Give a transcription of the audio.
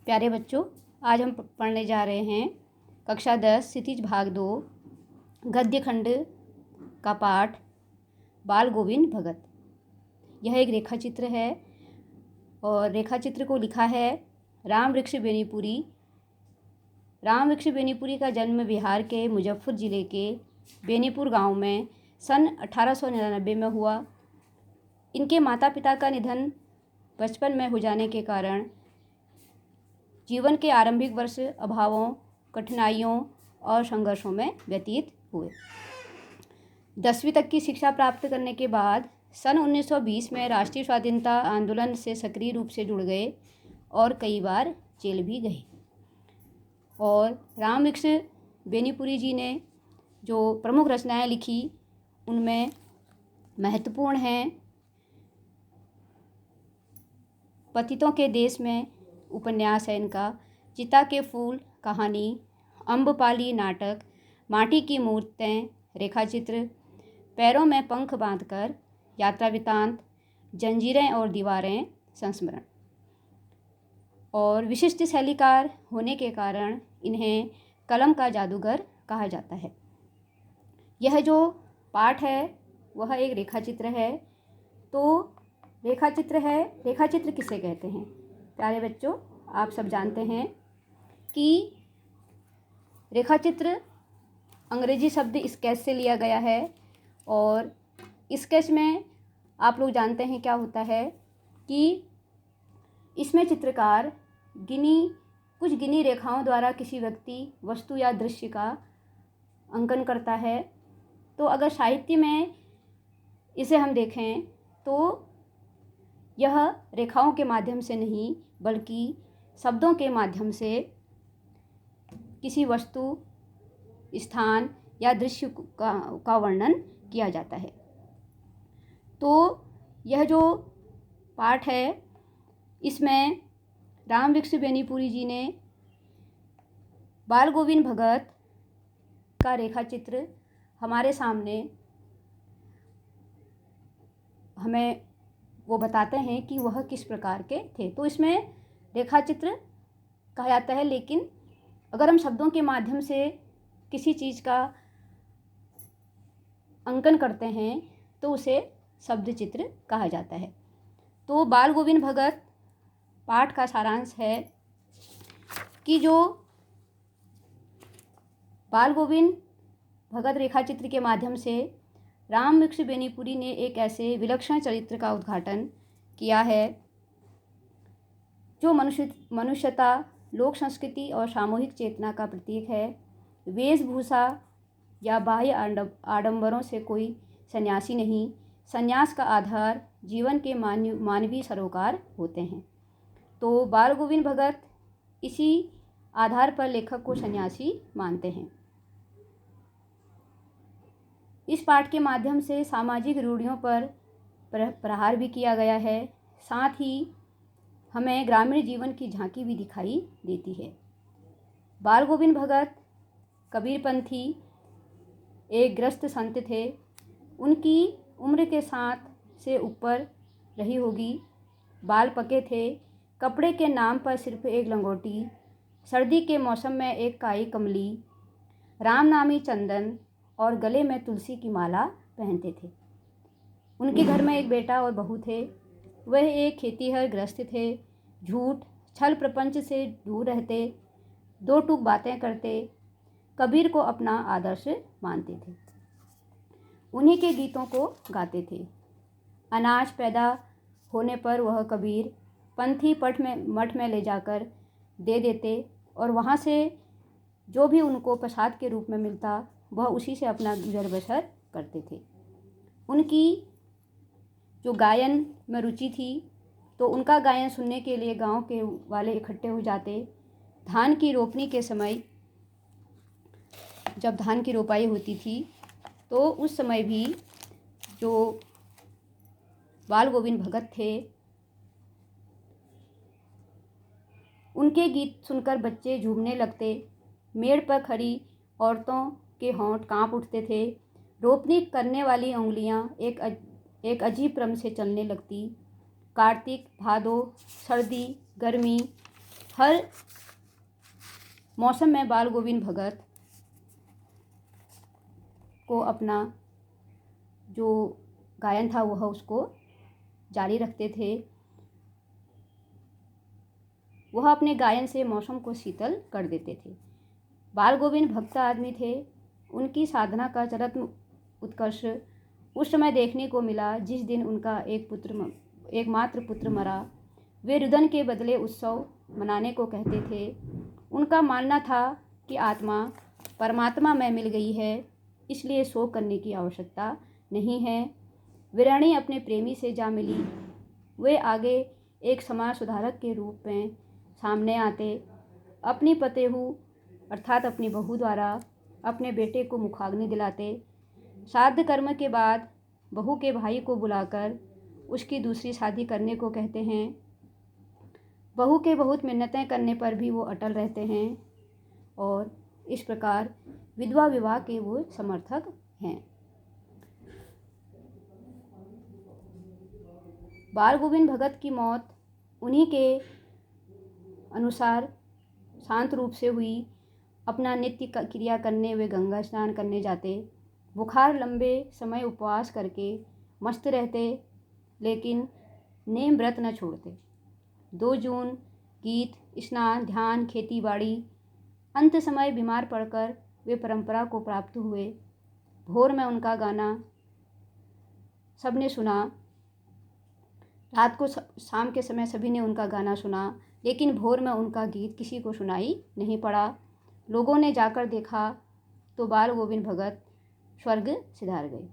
प्यारे बच्चों, आज हम पढ़ने जा रहे हैं कक्षा 10 क्षितिज भाग 2 गद्य खंड का पाठ बाल गोविंद भगत। यह एक रेखा चित्र है और रेखा चित्र को लिखा है राम वृक्ष बेनीपुरी। राम वृक्ष बेनीपुरी का जन्म बिहार के मुजफ्फर ज़िले के बेनीपुर गांव में सन 1899 में हुआ। इनके माता पिता का निधन बचपन में हो जाने के कारण जीवन के आरंभिक वर्ष अभावों, कठिनाइयों और संघर्षों में व्यतीत हुए। 10वीं तक की शिक्षा प्राप्त करने के बाद सन 1920 में राष्ट्रीय स्वाधीनता आंदोलन से सक्रिय रूप से जुड़ गए और कई बार जेल भी गए। और राम वृक्ष बेनीपुरी जी ने जो प्रमुख रचनाएं लिखी उनमें महत्वपूर्ण हैं पतितों के देश में उपन्यास है इनका, चिता के फूल कहानी, अम्बपाली नाटक, माटी की मूर्तें रेखाचित्र, पैरों में पंख बांधकर, यात्रा वृत्तांत, जंजीरें और दीवारें संस्मरण। और विशिष्ट शैलीकार होने के कारण इन्हें कलम का जादूगर कहा जाता है। यह जो पाठ है वह एक रेखाचित्र है। तो रेखाचित्र किसे कहते हैं? प्यारे बच्चों, आप सब जानते हैं कि रेखाचित्र अंग्रेजी शब्द स्केच से लिया गया है और स्केच में आप लोग जानते हैं क्या होता है कि इसमें चित्रकार कुछ गिनी रेखाओं द्वारा किसी व्यक्ति, वस्तु या दृश्य का अंकन करता है। तो अगर साहित्य में इसे हम देखें तो यह रेखाओं के माध्यम से नहीं बल्कि शब्दों के माध्यम से किसी वस्तु, स्थान या दृश्य का वर्णन किया जाता है। तो यह जो पाठ है इसमें राम वृक्ष बेनीपुरी जी ने बाल गोविंद भगत का रेखाचित्र हमारे सामने हमें वो बताते हैं कि वह किस प्रकार के थे। तो इसमें रेखाचित्र कहा जाता है, लेकिन अगर हम शब्दों के माध्यम से किसी चीज़ का अंकन करते हैं तो उसे शब्द चित्र कहा जाता है। तो बाल गोविंद भगत पाठ का सारांश है कि जो बाल गोविंद भगत रेखाचित्र के माध्यम से राम वृक्ष बेनीपुरी ने एक ऐसे विलक्षण चरित्र का उद्घाटन किया है जो मनुष्यता, लोक संस्कृति और सामूहिक चेतना का प्रतीक है। वेशभूषा या बाह्य आडंबरों से कोई सन्यासी नहीं, संन्यास का आधार जीवन के मानवीय सरोकार होते हैं। तो बाल गोविंद भगत इसी आधार पर लेखक को सन्यासी मानते हैं। इस पाठ के माध्यम से सामाजिक रूढ़ियों पर प्रहार भी किया गया है, साथ ही हमें ग्रामीण जीवन की झांकी भी दिखाई देती है। बाल गोविंद भगत कबीरपंथी एक ग्रस्त संत थे। उनकी उम्र के साथ से ऊपर रही होगी, बाल पके थे, कपड़े के नाम पर सिर्फ एक लंगोटी, सर्दी के मौसम में एक काई कमली, रामनामी चंदन और गले में तुलसी की माला पहनते थे। उनके घर में एक बेटा और बहू थे। वह एक खेतीहर गृहस्थ थे, झूठ छल प्रपंच से दूर रहते, दो टूक बातें करते, कबीर को अपना आदर्श मानते थे, उन्हीं के गीतों को गाते थे। अनाज पैदा होने पर वह कबीर पंथी मठ में ले जाकर दे देते और वहाँ से जो भी उनको प्रसाद के रूप में मिलता वह उसी से अपना गुजर बसर करते थे। उनकी जो गायन में रुचि थी तो उनका गायन सुनने के लिए गांव के वाले इकट्ठे हो जाते। धान की रोपनी के समय जब धान की रोपाई होती थी तो उस समय भी जो बाल गोविंद भगत थे उनके गीत सुनकर बच्चे झूमने लगते। मेड़ पर खड़ी औरतों के होंठ कांप उठते थे। रोपनी करने वाली उंगलियां एक अजीब क्रम से चलने लगती। कार्तिक, भादो, सर्दी, गर्मी, हर मौसम में बाल गोविंद भगत को अपना जो गायन था वह उसको जारी रखते थे। वह अपने गायन से मौसम को शीतल कर देते थे। बाल गोविंद भक्त आदमी थे। उनकी साधना का चरम उत्कर्ष उस समय देखने को मिला जिस दिन उनका एकमात्र पुत्र मरा। वे रुदन के बदले उत्सव मनाने को कहते थे। उनका मानना था कि आत्मा परमात्मा में मिल गई है, इसलिए शोक करने की आवश्यकता नहीं है। वीराणी अपने प्रेमी से जा मिली। वे आगे एक समाज सुधारक के रूप में सामने आते। अपनी पतेहू अर्थात अपनी बहू द्वारा अपने बेटे को मुखाग्नि दिलाते। श्राद्ध कर्म के बाद बहू के भाई को बुलाकर उसकी दूसरी शादी करने को कहते हैं। बहू के बहुत मिन्नतें करने पर भी वो अटल रहते हैं और इस प्रकार विधवा विवाह के वो समर्थक हैं। बाल गोविंद भगत की मौत उन्हीं के अनुसार शांत रूप से हुई। अपना नित्य क्रिया करने वे गंगा स्नान करने जाते। बुखार लंबे समय उपवास करके मस्त रहते, लेकिन नेम व्रत न छोड़ते। 2 जून गीत, स्नान, ध्यान, खेती बाड़ी। अंत समय बीमार पड़कर वे परंपरा को प्राप्त हुए। भोर में उनका गाना सबने सुना। रात को शाम के समय सभी ने उनका गाना सुना, लेकिन भोर में उनका गीत किसी को सुनाई नहीं पड़ा। लोगों ने जाकर देखा तो बाल गोविंद भगत स्वर्ग सिधार गए।